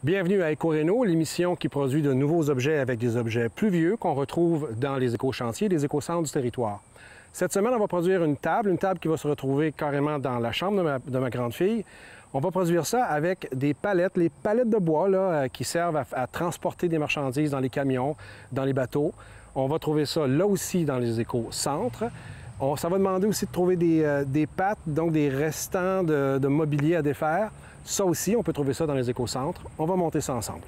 Bienvenue à Éco-Réno, l'émission qui produit de nouveaux objets avec des objets plus vieux qu'on retrouve dans les éco-chantiers, les éco-centres du territoire. Cette semaine, on va produire une table qui va se retrouver carrément dans la chambre de ma grande fille. On va produire ça avec des palettes, les palettes de bois là, qui servent à transporter des marchandises dans les camions, dans les bateaux. On va trouver ça là aussi dans les éco-centres. Ça va demander aussi de trouver des pattes, donc des restants de mobilier à défaire. Ça aussi, on peut trouver ça dans les éco-centres. On va monter ça ensemble.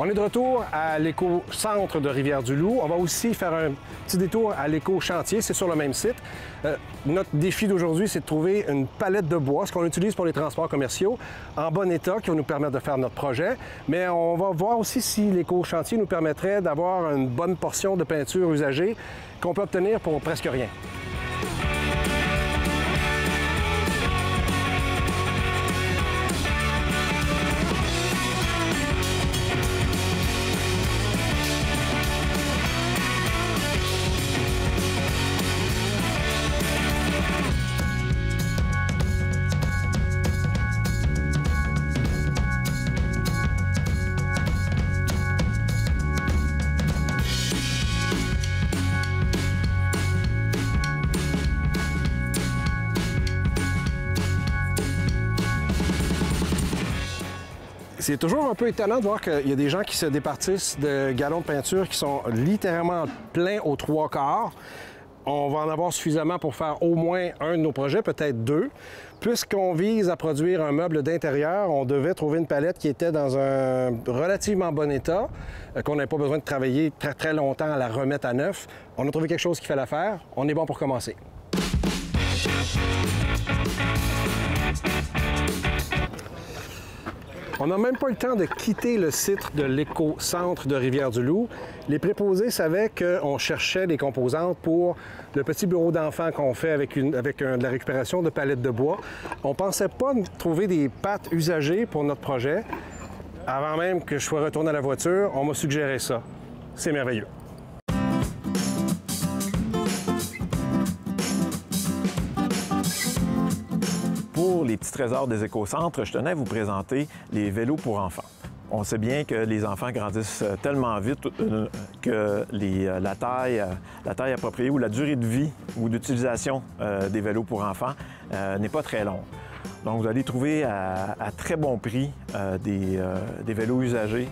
On est de retour à l'éco-centre de Rivière-du-Loup. On va aussi faire un petit détour à l'éco-chantier, c'est sur le même site. Notre défi d'aujourd'hui, c'est de trouver une palette de bois, ce qu'on utilise pour les transports commerciaux, en bon état, qui va nous permettre de faire notre projet. Mais on va voir aussi si l'éco-chantier nous permettrait d'avoir une bonne portion de peinture usagée qu'on peut obtenir pour presque rien. C'est toujours un peu étonnant de voir qu'il y a des gens qui se départissent de galons de peinture qui sont littéralement pleins aux 3/4. On va en avoir suffisamment pour faire au moins un de nos projets, peut-être deux. Puisqu'on vise à produire un meuble d'intérieur, on devait trouver une palette qui était dans un relativement bon état, qu'on n'avait pas besoin de travailler très longtemps à la remettre à neuf. On a trouvé quelque chose qui fait l'affaire. On est bon pour commencer. On n'a même pas eu le temps de quitter le site de l'éco-centre de Rivière-du-Loup. Les préposés savaient qu'on cherchait des composantes pour le petit bureau d'enfant qu'on fait avec de la récupération de palettes de bois. On ne pensait pas trouver des pattes usagées pour notre projet. Avant même que je sois retourné à la voiture, on m'a suggéré ça. C'est merveilleux. Pour les petits trésors des éco-centres, je tenais à vous présenter les vélos pour enfants. On sait bien que les enfants grandissent tellement vite que la taille appropriée ou la durée de vie ou d'utilisation des vélos pour enfants n'est pas très longue. Donc, vous allez trouver à très bon prix des vélos usagés.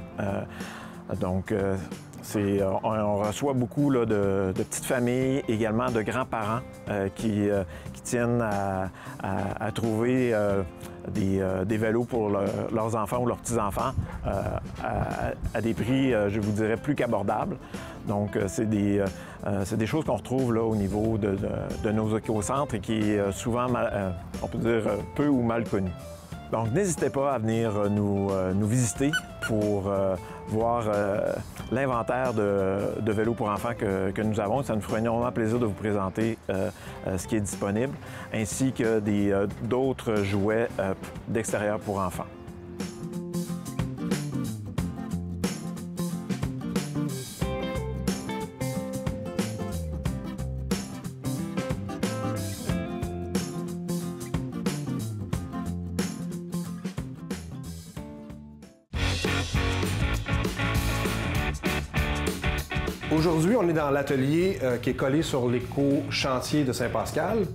On reçoit beaucoup là, de petites familles, également de grands-parents qui tiennent à trouver des vélos pour leurs enfants ou leurs petits-enfants à des prix, je vous dirais, plus qu'abordables. Donc, c'est des choses qu'on retrouve là, au niveau de nos éco-centres et qui est souvent, on peut dire, peu ou mal connu. Donc, n'hésitez pas à venir nous visiter pour voir l'inventaire de vélos pour enfants que nous avons. Ça nous fera énormément plaisir de vous présenter ce qui est disponible, ainsi que d'autres jouets d'extérieur pour enfants. Aujourd'hui, on est dans l'atelier qui est collé sur l'éco-chantier de Saint-Pascal.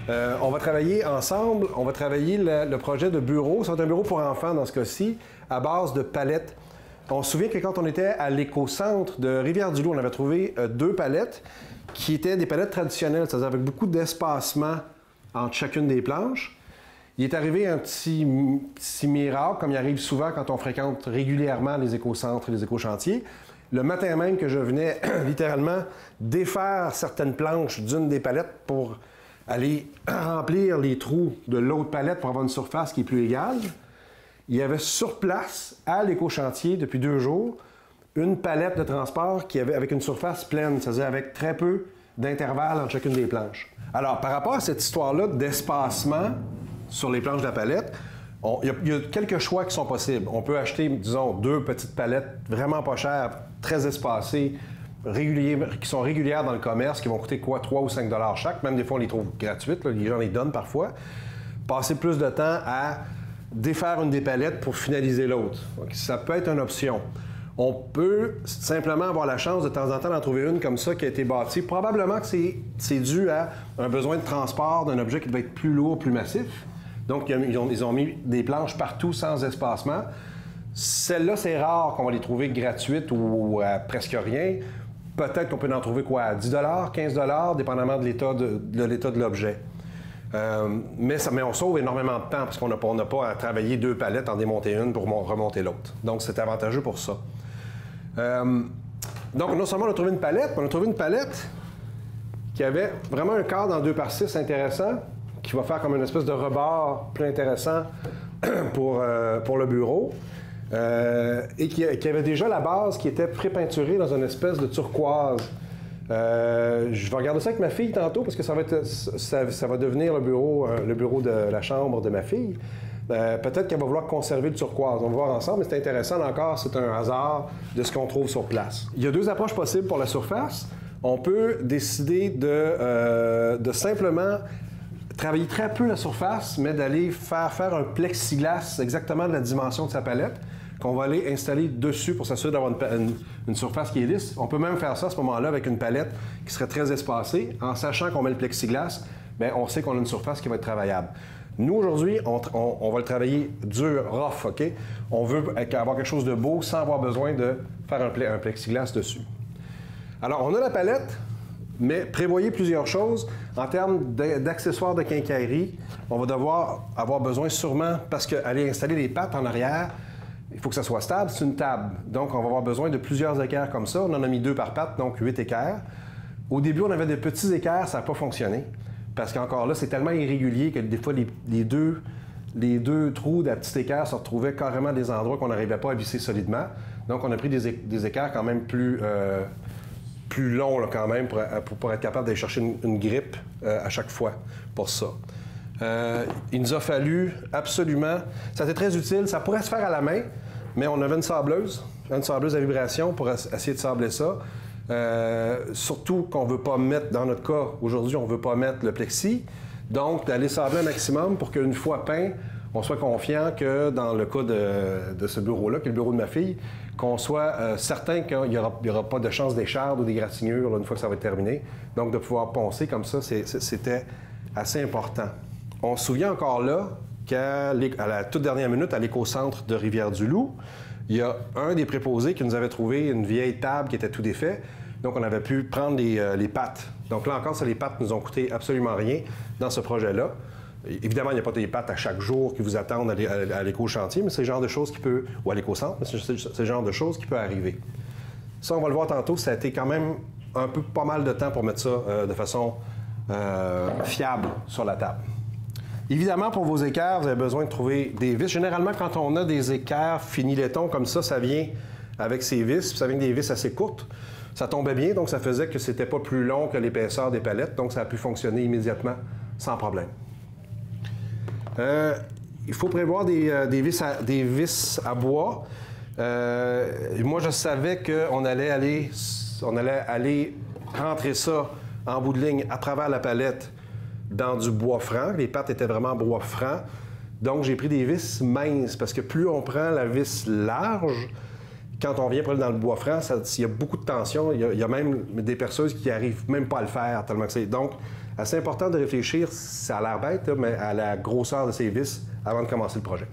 On va travailler ensemble, on va travailler le projet de bureau. Ça va être un bureau pour enfants dans ce cas-ci, à base de palettes. On se souvient que quand on était à l'éco-centre de Rivière-du-Loup, on avait trouvé deux palettes qui étaient des palettes traditionnelles, c'est-à-dire avec beaucoup d'espacement entre chacune des planches. Il est arrivé un petit miracle, comme il arrive souvent quand on fréquente régulièrement les éco-centres et les éco-chantiers. Le matin même que je venais littéralement défaire certaines planches d'une des palettes pour aller remplir les trous de l'autre palette pour avoir une surface qui est plus égale, il y avait sur place, à l'éco-chantier, depuis 2 jours, une palette de transport avec une surface pleine, c'est-à-dire avec très peu d'intervalle entre chacune des planches. Alors, par rapport à cette histoire-là d'espacement sur les planches de la palette, il y a quelques choix qui sont possibles. On peut acheter, disons, 2 petites palettes vraiment pas chères, très espacées, qui sont régulières dans le commerce, qui vont coûter quoi, 3 ou 5 $ chaque. Même des fois, on les trouve gratuites, là, les gens les donnent parfois. Passer plus de temps à défaire une des palettes pour finaliser l'autre. Ça peut être une option. On peut simplement avoir la chance de temps en temps d'en trouver une comme ça qui a été bâtie. Probablement que c'est dû à un besoin de transport d'un objet qui devait être plus lourd, plus massif. Donc, ils ont mis des planches partout sans espacement. Celles-là, c'est rare qu'on va les trouver gratuites ou à presque rien. Peut-être qu'on peut en trouver quoi, à 10 $, 15 $, dépendamment de l'état de l'objet. Mais on sauve énormément de temps parce qu'on n'a pas à travailler 2 palettes, en démonter une pour remonter l'autre. Donc, c'est avantageux pour ça. Donc, non seulement on a trouvé une palette, mais on a trouvé une palette qui avait vraiment un cadre en 2x6 intéressant, qui va faire comme une espèce de rebord plus intéressant pour le bureau. Et qui avait déjà la base qui était pré-peinturée dans une espèce de turquoise. Je vais regarder ça avec ma fille tantôt parce que ça va devenir le bureau de la chambre de ma fille. Peut-être qu'elle va vouloir conserver le turquoise. On va voir ensemble, mais c'est intéressant encore, c'est un hasard de ce qu'on trouve sur place. Il y a 2 approches possibles pour la surface. On peut décider de simplement travailler très peu la surface, mais d'aller faire un plexiglas exactement de la dimension de sa palette, qu'on va aller installer dessus pour s'assurer d'avoir une surface qui est lisse. On peut même faire ça à ce moment-là avec une palette qui serait très espacée. En sachant qu'on met le plexiglas, bien, on sait qu'on a une surface qui va être travaillable. Nous, aujourd'hui, on va le travailler dur, rough, OK? On veut avoir quelque chose de beau sans avoir besoin de faire un plexiglas dessus. Alors, on a la palette, mais prévoyez plusieurs choses. En termes d'accessoires de quincaillerie, on va devoir avoir besoin sûrement, parce qu'aller installer les pattes en arrière, il faut que ça soit stable, c'est une table. Donc, on va avoir besoin de plusieurs équerres comme ça. On en a mis 2 par patte, donc 8 équerres. Au début, on avait des petits équerres, ça n'a pas fonctionné. Parce qu'encore là, c'est tellement irrégulier que des fois, les deux trous de la petite équerre se retrouvaient carrément à des endroits qu'on n'arrivait pas à visser solidement. Donc, on a pris des équerres quand même plus longs là, quand même pour être capable d'aller chercher une grippe à chaque fois pour ça. Il nous a fallu absolument... Ça a été très utile. Ça pourrait se faire à la main, mais on avait une sableuse à vibration pour essayer de sabler ça. Surtout qu'on ne veut pas mettre, dans notre cas, aujourd'hui, on ne veut pas mettre le plexi. Donc, d'aller sabler un maximum pour qu'une fois peint, on soit confiant que dans le cas de ce bureau-là, qui est le bureau de ma fille, qu'on soit certain qu'il n'y aura pas de chance d'écharde ou d'égratignure une fois que ça va être terminé. Donc, de pouvoir poncer comme ça, c'était assez important. On se souvient encore là qu'à la toute dernière minute, à l'éco-centre de Rivière-du-Loup, il y a un des préposés qui nous avait trouvé une vieille table qui était tout défait. Donc, on avait pu prendre les pattes. Donc là encore, les pattes nous ont coûté absolument rien dans ce projet-là. Évidemment, il n'y a pas des pattes à chaque jour qui vous attendent à l'éco-chantier, mais c'est le genre de choses qui peut... ou à l'éco-centre, mais c'est le genre de choses qui peut arriver. Ça, on va le voir tantôt, ça a été quand même pas mal de temps pour mettre ça de façon fiable sur la table. Évidemment, pour vos équerres, vous avez besoin de trouver des vis. Généralement, quand on a des équerres finis laiton comme ça vient avec ces vis, ça vient avec des vis assez courtes. Ça tombait bien, donc ça faisait que c'était pas plus long que l'épaisseur des palettes, donc ça a pu fonctionner immédiatement sans problème. Il faut prévoir des vis à bois. Moi, je savais qu'on allait aller rentrer ça en bout de ligne à travers la palette dans du bois franc. Les pattes étaient vraiment bois franc. Donc, j'ai pris des vis minces parce que plus on prend la vis large, quand on vient pour aller dans le bois franc, il y a beaucoup de tension. Il y a même des perceuses qui n'arrivent même pas à le faire tellement que c'est... Donc, assez important de réfléchir, ça a l'air bête, mais à la grosseur de ces vis avant de commencer le projet.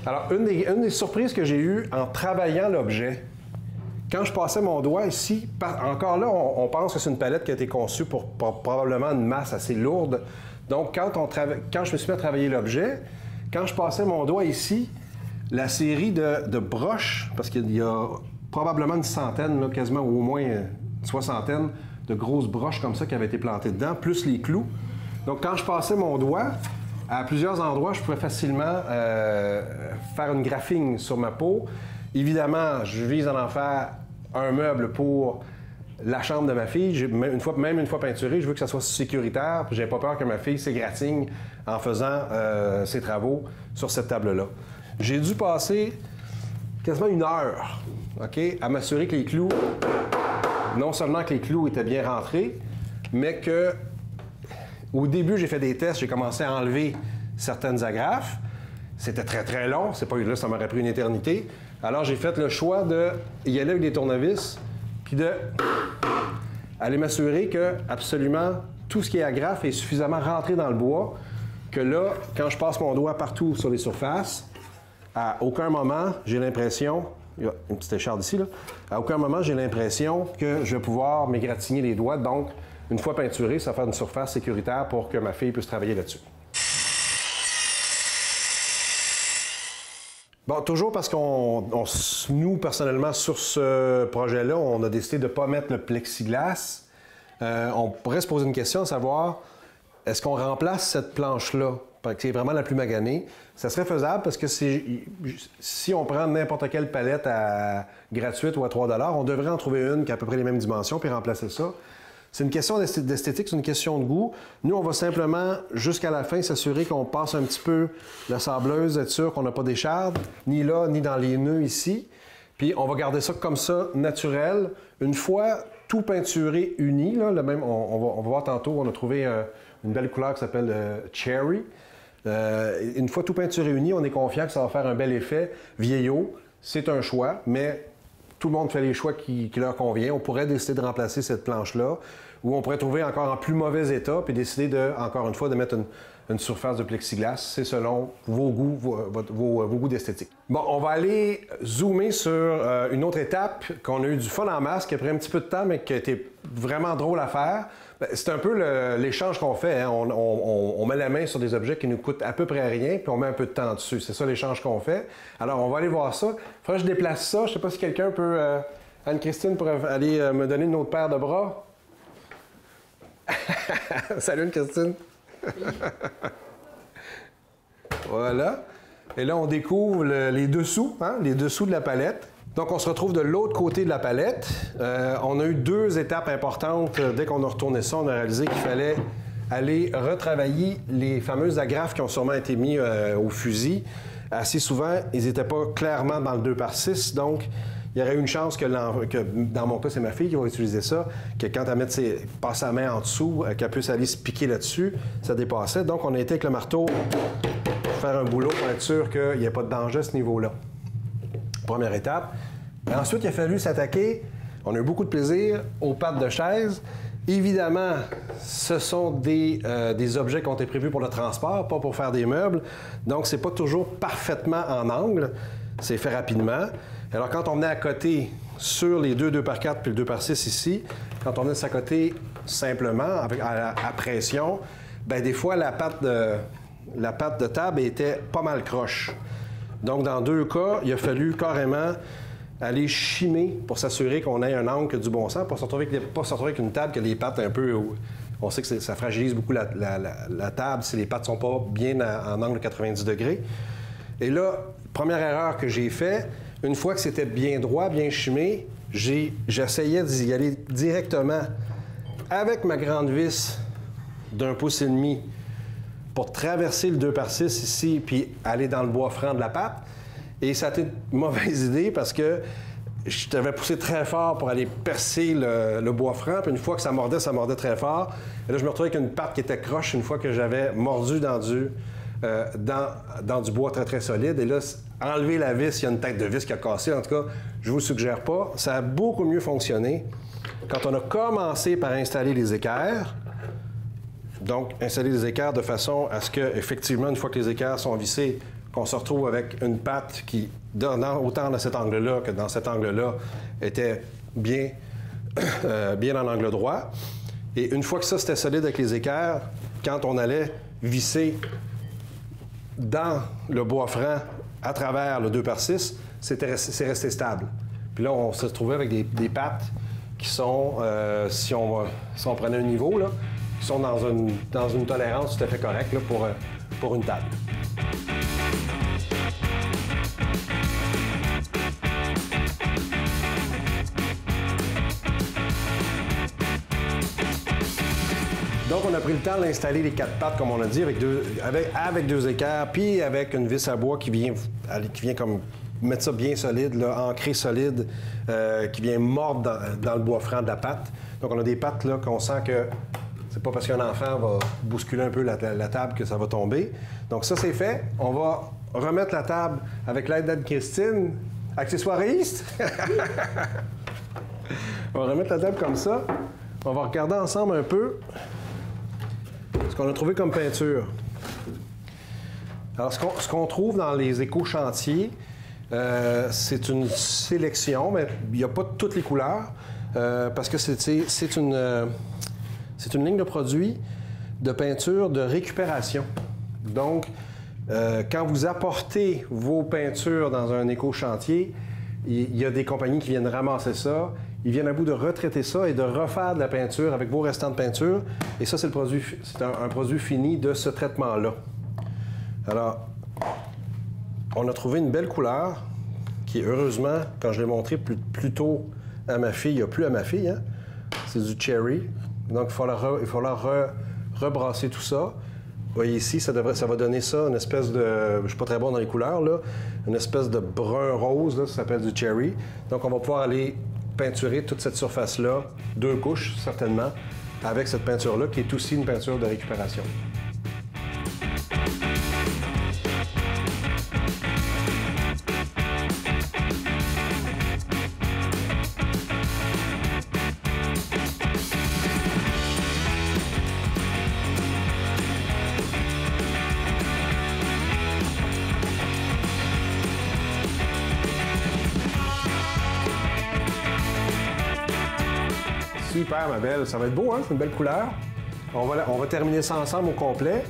Alors, une des surprises que j'ai eues en travaillant l'objet, quand je passais mon doigt ici, encore là, on pense que c'est une palette qui a été conçue pour probablement une masse assez lourde. Donc, quand je me suis mis à travailler l'objet, quand je passais mon doigt ici, la série de broches, parce qu'il y a probablement une centaine, là, quasiment ou au moins une soixantaine de grosses broches comme ça qui avaient été plantées dedans, plus les clous. Donc, quand je passais mon doigt, À plusieurs endroits, je pouvais facilement faire une graphing sur ma peau. Évidemment, je vise à en faire un meuble pour la chambre de ma fille. Même une fois peinturé, je veux que ça soit sécuritaire, puis j'ai pas peur que ma fille s'égratigne en faisant ses travaux sur cette table-là. J'ai dû passer quasiment 1 heure, OK, à m'assurer que les clous, non seulement que les clous étaient bien rentrés, mais que au début, j'ai fait des tests, j'ai commencé à enlever certaines agrafes. C'était très, très long. C'est pas là, ça m'aurait pris une éternité. Alors, j'ai fait le choix d'y aller avec des tournevis, puis d'aller m'assurer que absolument tout ce qui est agrafe est suffisamment rentré dans le bois, que là, quand je passe mon doigt partout sur les surfaces, à aucun moment, j'ai l'impression, il y a une petite écharde ici, là, à aucun moment, j'ai l'impression que je vais pouvoir m'égratigner les doigts. Donc, une fois peinturé, ça va faire une surface sécuritaire pour que ma fille puisse travailler là-dessus. Bon, toujours parce nous, personnellement, sur ce projet-là, on a décidé de ne pas mettre le plexiglas. On pourrait se poser une question, à savoir, est-ce qu'on remplace cette planche-là, qui est vraiment la plus maganée? Ça serait faisable parce que si on prend n'importe quelle palette gratuite ou à 3 $, on devrait en trouver une qui a à peu près les mêmes dimensions puis remplacer ça. C'est une question d'esthétique, c'est une question de goût. Nous, on va simplement, jusqu'à la fin, s'assurer qu'on passe un petit peu la sableuse, être sûr qu'on n'a pas d'écharde, ni là, ni dans les nœuds ici. Puis on va garder ça comme ça, naturel. Une fois tout peinturé uni, là, on va voir tantôt, on a trouvé une belle couleur qui s'appelle Cherry. Une fois tout peinturé uni, on est confiant que ça va faire un bel effet vieillot. C'est un choix, mais tout le monde fait les choix qui leur convient. On pourrait décider de remplacer cette planche-là, ou on pourrait trouver encore en plus mauvais état, puis décider encore une fois, de mettre une surface de plexiglas. C'est selon vos goûts, vos goûts d'esthétique. Bon, on va aller zoomer sur une autre étape qu'on a eu du fun en masse, qui a pris un petit peu de temps, mais qui a été vraiment drôle à faire. C'est un peu l'échange qu'on fait. Hein. On met la main sur des objets qui nous coûtent à peu près rien, puis on met un peu de temps dessus. C'est ça l'échange qu'on fait. Alors, on va aller voir ça. Il faudrait que je déplace ça. Je ne sais pas si quelqu'un peut... Anne-Christine pourrait aller me donner une autre paire de bras. Salut Anne-Christine. Voilà. Et là, on découvre les dessous, hein, les dessous de la palette. Donc, on se retrouve de l'autre côté de la palette. On a eu 2 étapes importantes. Dès qu'on a retourné ça, on a réalisé qu'il fallait aller retravailler les fameuses agrafes qui ont sûrement été mis au fusil. Assez souvent, ils n'étaient pas clairement dans le 2x6, donc il y aurait eu une chance que dans mon cas, c'est ma fille qui va utiliser ça, que quand elle passe sa main en dessous, qu'elle puisse aller se piquer là-dessus, ça dépassait. Donc, on a été avec le marteau faire un boulot pour être sûr qu'il n'y ait pas de danger à ce niveau-là. Première étape. Et ensuite, il a fallu s'attaquer, on a eu beaucoup de plaisir, aux pattes de chaise. Évidemment, ce sont des objets qui ont été prévus pour le transport, pas pour faire des meubles. Donc, c'est pas toujours parfaitement en angle. C'est fait rapidement. Alors, quand on venait à côté sur les 2x4 puis le 2x6 ici, quand on venait à côté simplement, à pression, bien, des fois, la patte de table était pas mal croche. Donc, dans 2 cas, il a fallu carrément aller chimer pour s'assurer qu'on ait un angle du bon sens, pour pas se retrouver avec une table que les pattes un peu... On sait que ça fragilise beaucoup la table si les pattes ne sont pas bien en angle de 90 degrés. Et là, première erreur que j'ai faite, une fois que c'était bien droit, bien chimé, j'essayais d'y aller directement avec ma grande vis d'1,5 pouce pour traverser le 2x6 ici, puis aller dans le bois franc de la patte. Et ça a été une mauvaise idée parce que je t'avais poussé très fort pour aller percer le bois franc, puis une fois que ça mordait très fort. Et là, je me retrouvais avec une patte qui était croche une fois que j'avais mordu dans du bois très, très solide. Et là, enlever la vis, il y a une tête de vis qui a cassé. En tout cas, je vous le suggère pas. Ça a beaucoup mieux fonctionné quand on a commencé par installer les équerres. Donc, installer les équerres de façon à ce que, effectivement, une fois que les équerres sont vissés, qu'on se retrouve avec une patte qui, autant dans cet angle-là que dans cet angle-là, était bien, bien en angle droit. Et une fois que ça, c'était solide avec les équerres, quand on allait visser dans le bois franc à travers le 2x6, c'est resté stable. Puis là, on se trouvait avec des pattes qui sont, si on prenait un niveau, là, qui sont dans une tolérance tout à fait correcte là, pour une table. Donc, on a pris le temps d'installer les 4 pattes, comme on a dit, avec deux équerres, puis avec une vis à bois qui vient comme mettre ça bien solide, là, ancré solide, qui vient mordre dans le bois franc de la patte. Donc, on a des pattes là qu'on sent que c'est pas parce qu'un enfant va bousculer un peu la table que ça va tomber. Donc, ça, c'est fait. On va remettre la table avec l'aide d'Anne-Christine, accessoiriste. On va remettre la table comme ça. On va regarder ensemble un peu ce qu'on a trouvé comme peinture. Alors, ce qu'on trouve dans les éco-chantiers, c'est une sélection, mais il n'y a pas toutes les couleurs, parce que c'est une ligne de produits de peinture de récupération. Donc, quand vous apportez vos peintures dans un éco-chantier, il y a des compagnies qui viennent ramasser ça. Ils viennent à bout de retraiter ça et de refaire de la peinture avec vos restants de peinture. Et ça, c'est un produit fini de ce traitement-là. Alors, on a trouvé une belle couleur qui, heureusement, quand je l'ai montré plus tôt à ma fille, il n'y a plus à ma fille, hein? C'est du cherry. Donc, il va falloir rebrasser tout ça. Vous voyez ici, ça va donner ça, une espèce de... Je ne suis pas très bon dans les couleurs, là. Une espèce de brun-rose, là, ça s'appelle du cherry. Donc, on va pouvoir aller peinturer toute cette surface-là, 2 couches, certainement, avec cette peinture-là, qui est aussi une peinture de récupération. Super, ma belle. Ça va être beau, hein? C'est une belle couleur. On va terminer ça ensemble au complet.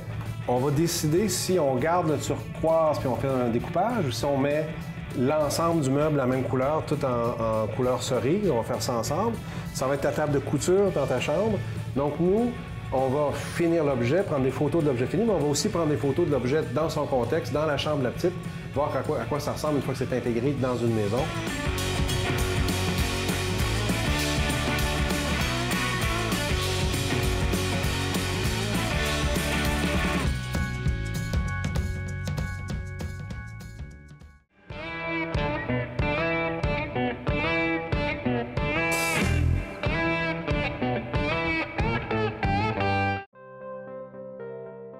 On va décider si on garde notre turquoise puis on fait un découpage ou si on met l'ensemble du meuble la même couleur, tout en couleur cerise. On va faire ça ensemble. Ça va être ta table de couture dans ta chambre. Donc, nous, on va finir l'objet, prendre des photos de l'objet fini, mais on va aussi prendre des photos de l'objet dans son contexte, dans la chambre de la petite, voir à quoi ça ressemble une fois que c'est intégré dans une maison.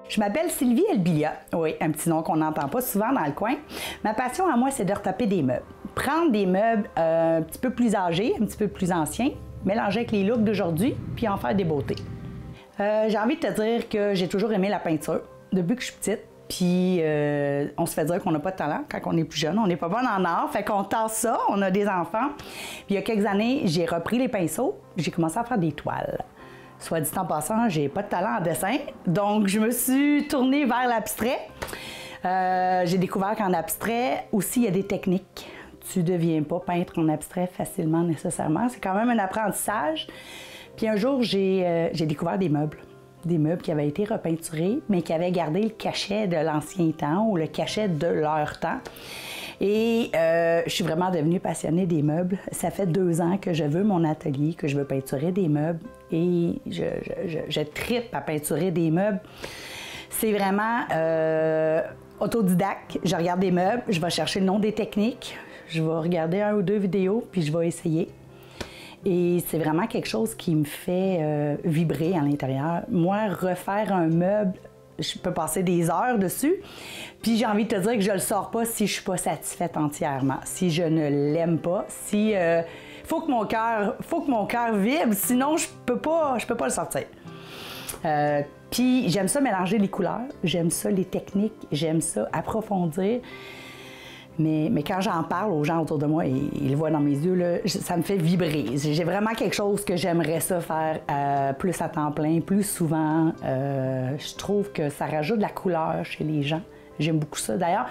Je m'appelle Sylvie Elbilia, oui, un petit nom qu'on n'entend pas souvent dans le coin. Ma passion à moi, c'est de retaper des meubles. Prendre des meubles un petit peu plus âgés, un petit peu plus anciens, mélanger avec les looks d'aujourd'hui, puis en faire des beautés. J'ai envie de te dire que j'ai toujours aimé la peinture, depuis que je suis petite. Puis on se fait dire qu'on n'a pas de talent quand on est plus jeune, on n'est pas bon en art, fait qu'on tasse ça, on a des enfants. Puis il y a quelques années, j'ai repris les pinceaux, j'ai commencé à faire des toiles. Soit dit en passant, j'ai pas de talent en dessin, donc je me suis tournée vers l'abstrait. J'ai découvert qu'en abstrait aussi, il y a des techniques. Tu ne deviens pas peintre en abstrait facilement nécessairement. C'est quand même un apprentissage. Puis un jour, j'ai découvert des meubles qui avaient été repeinturés, mais qui avaient gardé le cachet de l'ancien temps ou le cachet de leur temps. Et je suis vraiment devenue passionnée des meubles. Ça fait 2 ans que je veux mon atelier, que je veux peinturer des meubles et je trippe à peinturer des meubles. C'est vraiment autodidacte. Je regarde des meubles, je vais chercher le nom des techniques, je vais regarder 1 ou 2 vidéos, puis je vais essayer. Et c'est vraiment quelque chose qui me fait vibrer à l'intérieur. Moi, refaire un meuble, je peux passer des heures dessus. Puis j'ai envie de te dire que je le sors pas si je suis pas satisfaite entièrement, si je ne l'aime pas, si faut que mon cœur vibre, sinon je peux pas le sortir. Puis j'aime ça mélanger les couleurs, j'aime ça les techniques, j'aime ça approfondir. Mais quand j'en parle aux gens autour de moi, ils le voient dans mes yeux, là, ça me fait vibrer. J'ai vraiment quelque chose que j'aimerais ça faire plus à temps plein, plus souvent. Je trouve que ça rajoute de la couleur chez les gens. J'aime beaucoup ça. D'ailleurs,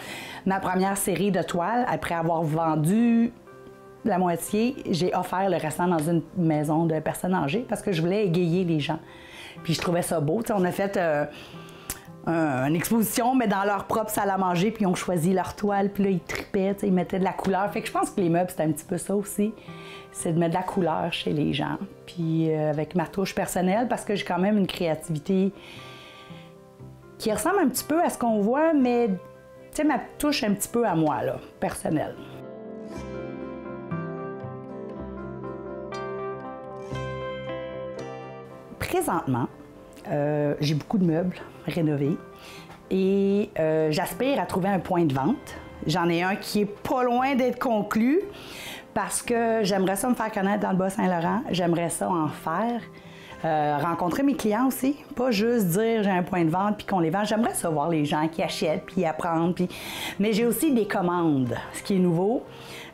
ma première série de toiles, après avoir vendu la moitié, j'ai offert le restant dans une maison de personnes âgées parce que je voulais égayer les gens. Puis je trouvais ça beau. T'sais, on a fait une exposition, mais dans leur propre salle à manger, puis ils ont choisi leur toile, puis là, ils tripaient, ils mettaient de la couleur. Fait que je pense que les meubles, c'est un petit peu ça aussi, c'est de mettre de la couleur chez les gens. Puis avec ma touche personnelle, parce que j'ai quand même une créativité qui ressemble un petit peu à ce qu'on voit, mais tu sais, ma touche un petit peu à moi, là, personnelle. Présentement, j'ai beaucoup de meubles rénovés et j'aspire à trouver un point de vente. J'en ai un qui est pas loin d'être conclu parce que j'aimerais ça me faire connaître dans le Bas-Saint-Laurent. J'aimerais ça en faire. Rencontrer mes clients aussi, pas juste dire j'ai un point de vente puis qu'on les vend. J'aimerais ça voir les gens qui achètent puis apprendre. Mais j'ai aussi des commandes, ce qui est nouveau.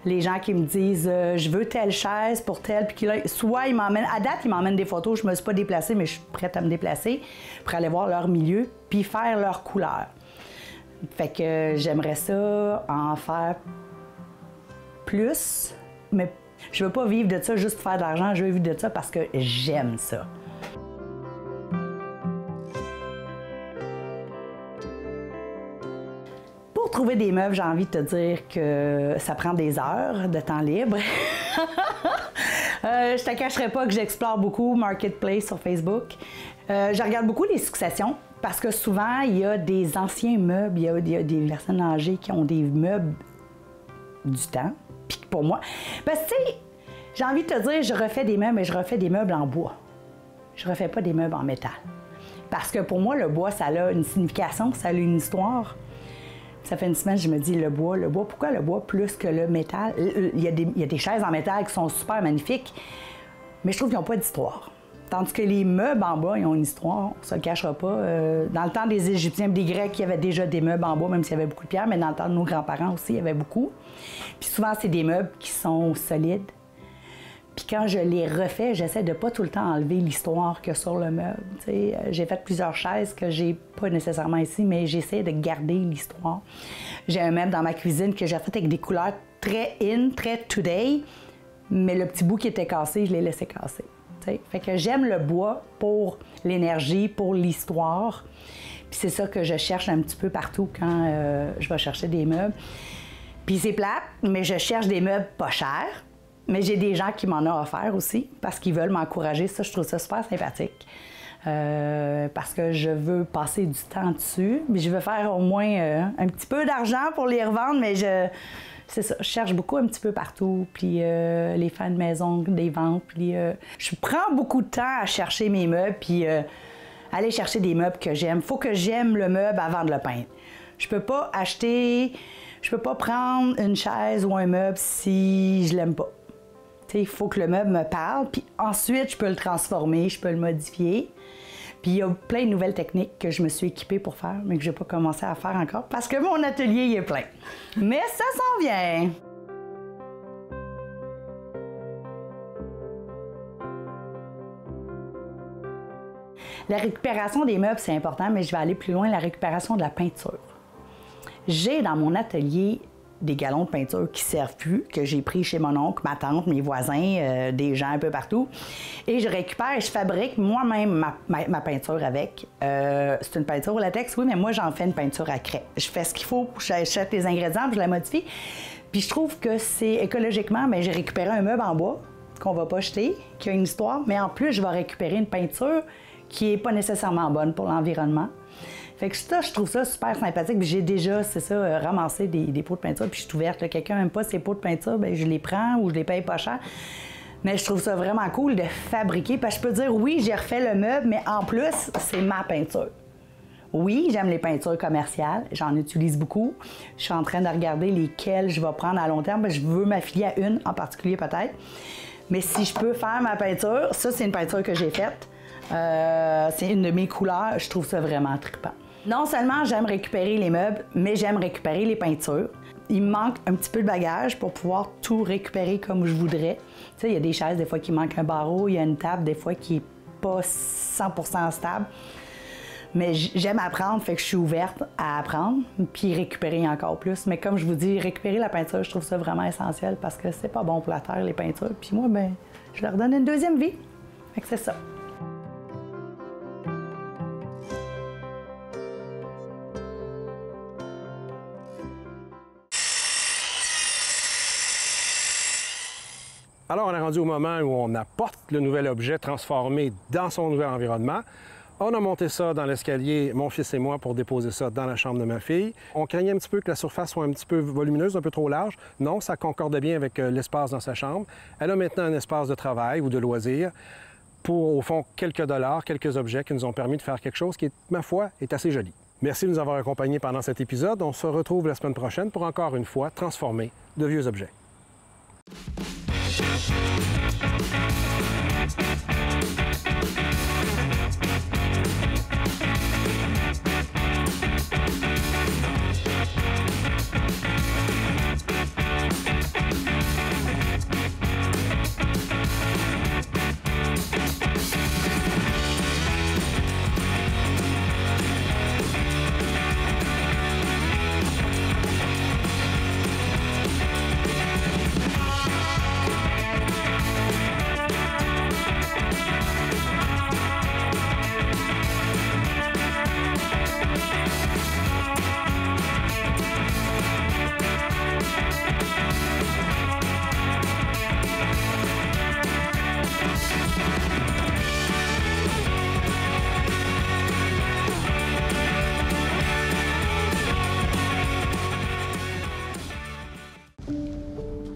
Les gens qui me disent je veux telle chaise pour telle, puis soit ils m'emmènent, à date ils m'emmènent des photos, je me suis pas déplacée, mais je suis prête à me déplacer pour aller voir leur milieu puis faire leur couleur. Fait que j'aimerais ça en faire plus, mais je veux pas vivre de ça juste pour faire de l'argent, je veux vivre de ça parce que j'aime ça. Pour trouver des meubles, j'ai envie de te dire que ça prend des heures de temps libre. Je te cacherai pas que j'explore beaucoup Marketplace sur Facebook. Je regarde beaucoup les successions parce que souvent, il y a des anciens meubles, il y a des personnes âgées qui ont des meubles du temps. Puis pour moi, parce que tu sais, j'ai envie de te dire, je refais des meubles, mais je refais des meubles en bois. Je refais pas des meubles en métal. Parce que pour moi, le bois, ça a une signification, ça a une histoire. Ça fait une semaine, je me dis, le bois, pourquoi le bois plus que le métal? Il y a des chaises en métal qui sont super magnifiques, mais je trouve qu'ils n'ont pas d'histoire. Tandis que les meubles en bois, ils ont une histoire, on ne se le cachera pas. Dans le temps des Égyptiens et des Grecs, il y avait déjà des meubles en bois, même s'il y avait beaucoup de pierres, mais dans le temps de nos grands-parents aussi, il y avait beaucoup. Puis souvent, c'est des meubles qui sont solides. Puis quand je les refais, j'essaie de pas tout le temps enlever l'histoire qu'il y a sur le meuble. J'ai fait plusieurs chaises que j'ai pas nécessairement ici, mais j'essaie de garder l'histoire. J'ai un meuble dans ma cuisine que j'ai fait avec des couleurs très in, très today, mais le petit bout qui était cassé, je l'ai laissé casser. Fait que j'aime le bois pour l'énergie, pour l'histoire. Puis c'est ça que je cherche un petit peu partout quand je vais chercher des meubles. Puis c'est plate, mais je cherche des meubles pas chers. Mais j'ai des gens qui m'en ont offert aussi parce qu'ils veulent m'encourager. Ça, je trouve ça super sympathique. Parce que je veux passer du temps dessus. Mais je veux faire au moins un petit peu d'argent pour les revendre, mais c'est ça, je cherche beaucoup un petit peu partout. Puis les fins de maison, des ventes. Puis je prends beaucoup de temps à chercher mes meubles, puis aller chercher des meubles que j'aime. Il faut que j'aime le meuble avant de le peindre. Je peux pas prendre une chaise ou un meuble si je l'aime pas. Il faut que le meuble me parle, puis ensuite, je peux le transformer, je peux le modifier. Puis il y a plein de nouvelles techniques que je me suis équipée pour faire, mais que je n'ai pas commencé à faire encore parce que mon atelier il est plein. Mais ça s'en vient! La récupération des meubles, c'est important, mais je vais aller plus loin, la récupération de la peinture. J'ai dans mon atelier des galons de peinture qui ne servent plus, que j'ai pris chez mon oncle, ma tante, mes voisins, des gens un peu partout. Et je récupère et je fabrique moi-même ma peinture avec. C'est une peinture au latex, oui, mais moi, j'en fais une peinture à craie. Je fais ce qu'il faut, j'achète les ingrédients, puis je la modifie. Puis je trouve que c'est écologiquement, bien, j'ai récupéré un meuble en bois qu'on ne va pas jeter, qui a une histoire, mais en plus, je vais récupérer une peinture qui n'est pas nécessairement bonne pour l'environnement. Fait que ça, je trouve ça super sympathique. Puis j'ai déjà, c'est ça, ramassé des pots de peinture, puis je suis ouverte. Quelqu'un n'aime pas ces pots de peinture, bien, je les prends ou je les paye pas cher. Mais je trouve ça vraiment cool de fabriquer, parce que je peux dire, oui, j'ai refait le meuble, mais en plus, c'est ma peinture. Oui, j'aime les peintures commerciales, j'en utilise beaucoup. Je suis en train de regarder lesquelles je vais prendre à long terme. Je veux m'affilier à une en particulier peut-être. Mais si je peux faire ma peinture, ça, c'est une peinture que j'ai faite. C'est une de mes couleurs, je trouve ça vraiment trippant. Non seulement j'aime récupérer les meubles, mais j'aime récupérer les peintures. Il me manque un petit peu de bagage pour pouvoir tout récupérer comme je voudrais. Tu sais, il y a des chaises, des fois, qui manquent un barreau, il y a une table, des fois, qui n'est pas 100% stable. Mais j'aime apprendre, fait que je suis ouverte à apprendre, puis récupérer encore plus. Mais comme je vous dis, récupérer la peinture, je trouve ça vraiment essentiel parce que c'est pas bon pour la terre, les peintures. Puis moi, ben, je leur donne une deuxième vie. Fait que c'est ça. Alors, on est rendu au moment où on apporte le nouvel objet transformé dans son nouvel environnement. On a monté ça dans l'escalier, mon fils et moi, pour déposer ça dans la chambre de ma fille. On craignait un petit peu que la surface soit un petit peu volumineuse, un peu trop large. Non, ça concordait bien avec l'espace dans sa chambre. Elle a maintenant un espace de travail ou de loisir pour, au fond, quelques dollars, quelques objets qui nous ont permis de faire quelque chose qui, ma foi, est assez joli. Merci de nous avoir accompagnés pendant cet épisode. On se retrouve la semaine prochaine pour encore une fois transformer de vieux objets.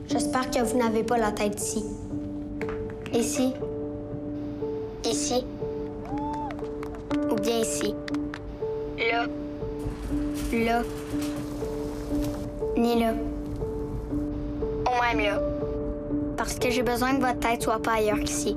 J'espère que vous n'avez pas la tête ici. Ici. Ici. Ou bien ici. Là. Là. Ni là. Ou même là. Parce que j'ai besoin que votre tête soit pas ailleurs qu'ici.